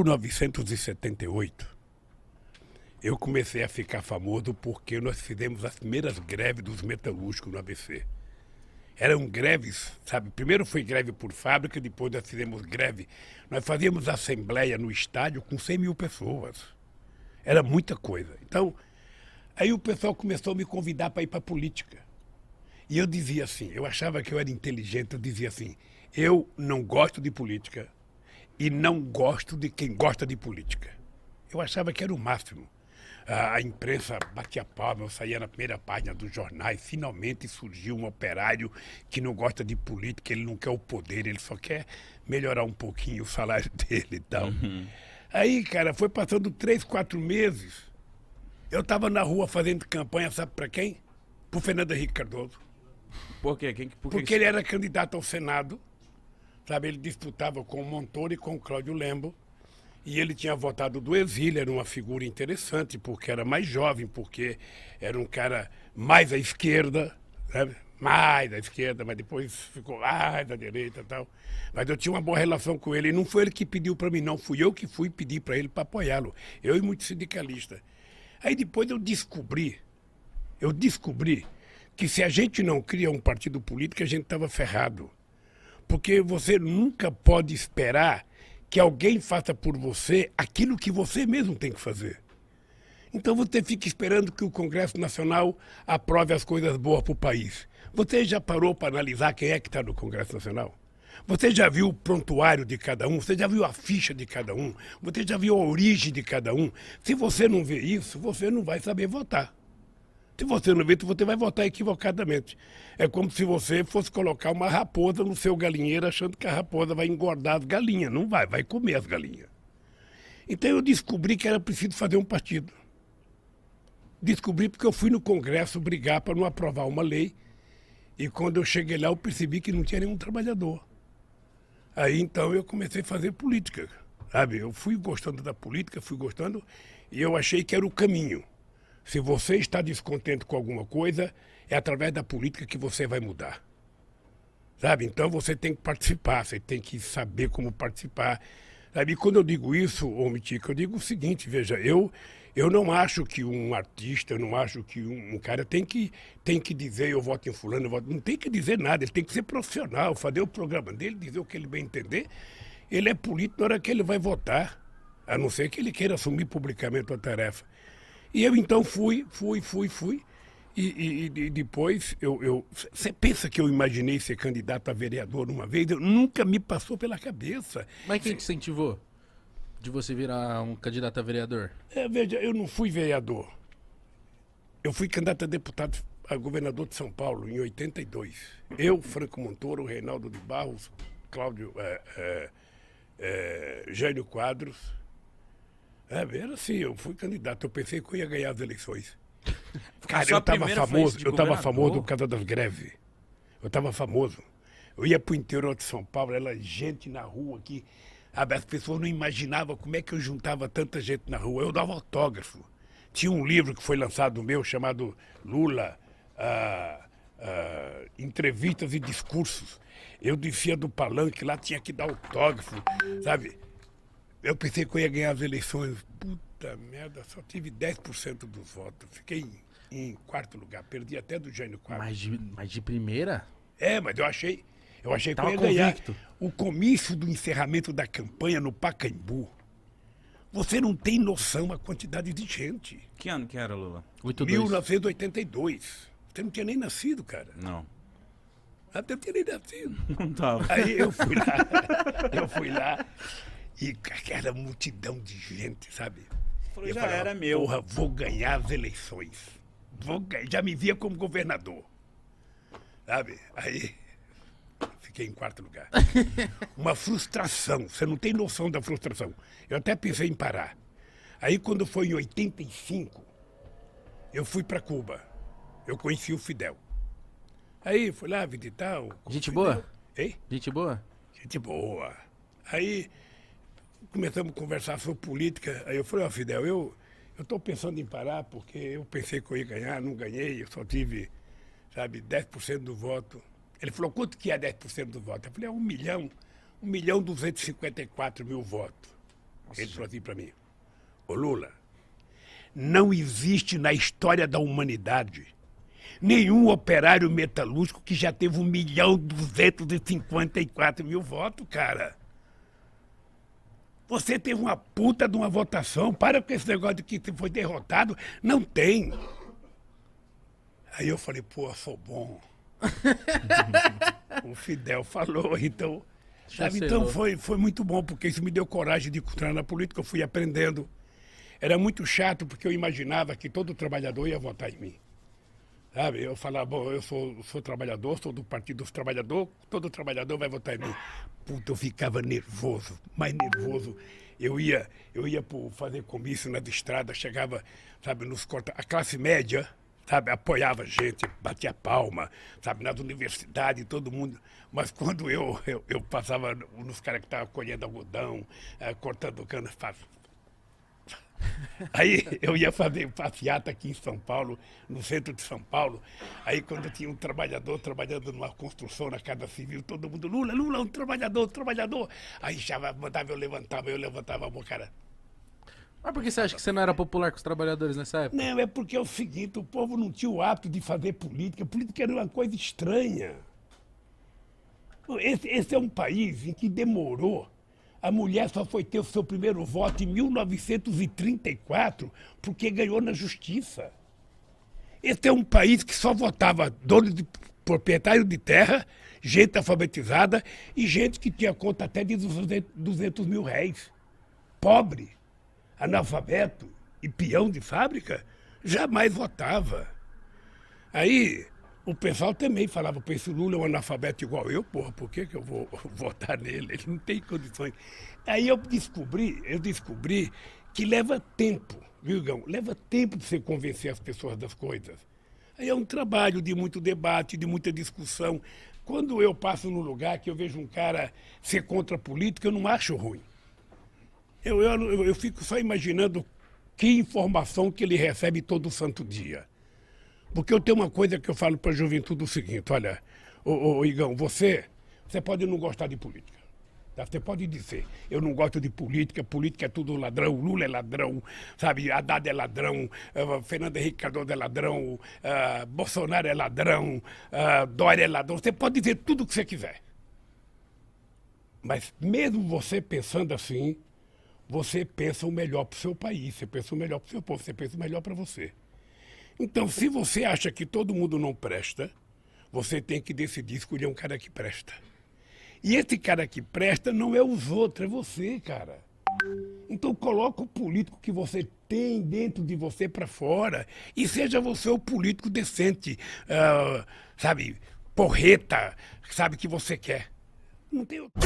1978, eu comecei a ficar famoso porque nós fizemos as primeiras greves dos metalúrgicos no ABC. Eram greves, sabe? Primeiro foi greve por fábrica, depois nós fizemos greve. Nós fazíamos assembleia no estádio com 100 mil pessoas. Era muita coisa. Então, aí o pessoal começou a me convidar para ir para a política. E eu dizia assim, eu achava que eu era inteligente, eu dizia assim, eu não gosto de política e não gosto de quem gosta de política. Eu achava que era o máximo. A imprensa batia palma, eu saía na primeira página dos jornais, finalmente surgiu um operário que não gosta de política, ele não quer o poder, ele só quer melhorar um pouquinho o salário dele e tal. Aí, cara, foi passando 3, 4 meses, eu estava na rua fazendo campanha, sabe para quem? Pro Fernando Henrique Cardoso. Por quê? Porque ele era candidato ao Senado, sabe? Ele disputava com o Montoro e com o Cláudio Lembo. E ele tinha votado do exílio, era uma figura interessante, porque era mais jovem, porque era um cara mais à esquerda, sabe? Mais à esquerda, mas depois ficou mais à direita e tal. Mas eu tinha uma boa relação com ele, e não foi ele que pediu para mim, não. Fui eu que fui pedir para ele para apoiá-lo. Eu e muitos sindicalistas. Aí depois eu descobri que se a gente não cria um partido político, a gente estava ferrado. Porque você nunca pode esperar que alguém faça por você aquilo que você mesmo tem que fazer. Então você fica esperando que o Congresso Nacional aprove as coisas boas para o país. Você já parou para analisar quem é que está no Congresso Nacional? Você já viu o prontuário de cada um? Você já viu a ficha de cada um? Você já viu a origem de cada um? Se você não vê isso, você não vai saber votar. Se você não vê, você vai votar equivocadamente. É como se você fosse colocar uma raposa no seu galinheiro achando que a raposa vai engordar as galinhas. Não vai, vai comer as galinhas. Então eu descobri que era preciso fazer um partido. Descobri porque eu fui no Congresso brigar para não aprovar uma lei. E quando eu cheguei lá, eu percebi que não tinha nenhum trabalhador. Aí então eu comecei a fazer política, sabe? Eu fui gostando da política, e eu achei que era o caminho. Se você está descontente com alguma coisa, é através da política que você vai mudar. Sabe? Então você tem que participar, você tem que saber como participar. Sabe? E quando eu digo isso, ô Mitica, eu digo o seguinte, veja, eu não acho que um artista, eu não acho que um cara tem que dizer eu voto em fulano, não tem que dizer nada, ele tem que ser profissional, fazer o programa dele, dizer o que ele bem entender. Ele é político na hora que ele vai votar, a não ser que ele queira assumir publicamente a tarefa. E eu então fui. E depois, você pensa que eu imaginei ser candidato a vereador uma vez? Nunca me passou pela cabeça. Mas quem te incentivou de você virar um candidato a vereador? Veja, eu não fui vereador. Eu fui candidato a deputado a governador de São Paulo em 82. Eu, Franco Montoro, Reinaldo de Barros, Cláudio, Jânio Quadros. Era assim, eu fui candidato, eu pensei que eu ia ganhar as eleições. Cara, eu estava famoso por causa das greves. Eu estava famoso. Eu ia pro interior de São Paulo, era gente na rua aqui. As pessoas não imaginavam como é que eu juntava tanta gente na rua. Eu dava autógrafo. Tinha um livro que foi lançado meu chamado Lula, Entrevistas e Discursos. Eu descia do palanque, lá tinha que dar autógrafo, sabe? Eu pensei que eu ia ganhar as eleições. Puta merda, só tive 10% dos votos. Fiquei em quarto lugar, perdi até do Jânio Quadros. Mas de primeira? Mas eu achei que eu ia convicto. ganhar. O comício do encerramento da campanha no Pacaembu. Você não tem noção a quantidade de gente. Que ano que era, Lula? 1982. Você não tinha nem nascido, cara. Não. Até não tinha nem nascido. Não tava. Aí eu fui lá. E aquela multidão de gente, sabe? Falou, já era meu. Porra, vou ganhar as eleições. Já me via como governador. Sabe? Aí fiquei em quarto lugar. Uma frustração. Você não tem noção da frustração. Eu até pensei em parar. Aí quando foi em 85, eu fui para Cuba. Eu conheci o Fidel. Aí fui lá visitar o Gente Fidel. boa? Hein? Gente boa? Gente boa. Aí começamos a conversar sobre política. Aí eu falei, Fidel, eu estou pensando em parar porque eu pensei que eu ia ganhar, não ganhei, eu só tive, sabe, 10% do voto. Ele falou, quanto que é 10% do voto? Eu falei, 1.254.000 votos. Ele falou assim para mim: ô Lula, não existe na história da humanidade nenhum operário metalúrgico que já teve 1.254.000 votos, cara. Você teve uma puta de uma votação. Para com esse negócio de que você foi derrotado. Não tem. Aí eu falei, pô, eu sou bom. O Fidel falou, então... Sabe, então foi muito bom, porque isso me deu coragem de entrar na política, eu fui aprendendo. Era muito chato, porque eu imaginava que todo trabalhador ia votar em mim. Sabe, eu falava, bom, eu sou trabalhador, sou do Partido dos Trabalhadores, todo trabalhador vai votar em mim. Puta, eu ficava nervoso, mais nervoso. Eu ia fazer comício nas estradas, chegava, sabe, nos corta, a classe média, sabe, apoiava a gente, batia palma, sabe, nas universidades, todo mundo. Mas quando eu passava nos caras que estavam colhendo algodão, cortando cana, aí eu ia fazer passeata aqui em São Paulo, no centro de São Paulo. Aí quando tinha um trabalhador trabalhando numa construção na Casa Civil, todo mundo, Lula, Lula, um trabalhador. Aí já mandava, eu levantava a mão, cara. Mas por que você acha que você não era popular com os trabalhadores nessa época? Não, é porque é o seguinte, o povo não tinha o hábito de fazer política. Política era uma coisa estranha. Esse é um país em que demorou. A mulher só foi ter o seu primeiro voto em 1934, porque ganhou na justiça. Esse é um país que só votava dono de proprietário de terra, gente alfabetizada e gente que tinha conta até de 200 mil réis. Pobre, analfabeto e peão de fábrica, jamais votava. Aí o pessoal também falava, pô, esse Lula é um analfabeto igual eu, porra, por que eu vou votar nele? Ele não tem condições. Aí eu descobri que leva tempo, viu, Gão? Leva tempo de você convencer as pessoas das coisas. Aí é um trabalho de muito debate, de muita discussão. Quando eu passo num lugar que eu vejo um cara ser contra a política, eu não acho ruim. Eu fico só imaginando que informação que ele recebe todo santo dia. Porque eu tenho uma coisa que eu falo para a juventude o seguinte, olha, ô Igão, você pode não gostar de política. Tá? Você pode dizer, eu não gosto de política, política é tudo ladrão, Lula é ladrão, sabe, Haddad é ladrão, Fernando Henrique Cardoso é ladrão, Bolsonaro é ladrão, Dória é ladrão. Você pode dizer tudo o que você quiser. Mas mesmo você pensando assim, você pensa o melhor para o seu país, você pensa o melhor para o seu povo, você pensa o melhor para você. Então, se você acha que todo mundo não presta, você tem que decidir escolher um cara que presta. E esse cara que presta não é os outros, é você, cara. Então, coloca o político que você tem dentro de você para fora e seja você o político decente, sabe, porreta, sabe, que você quer. Não tem outro.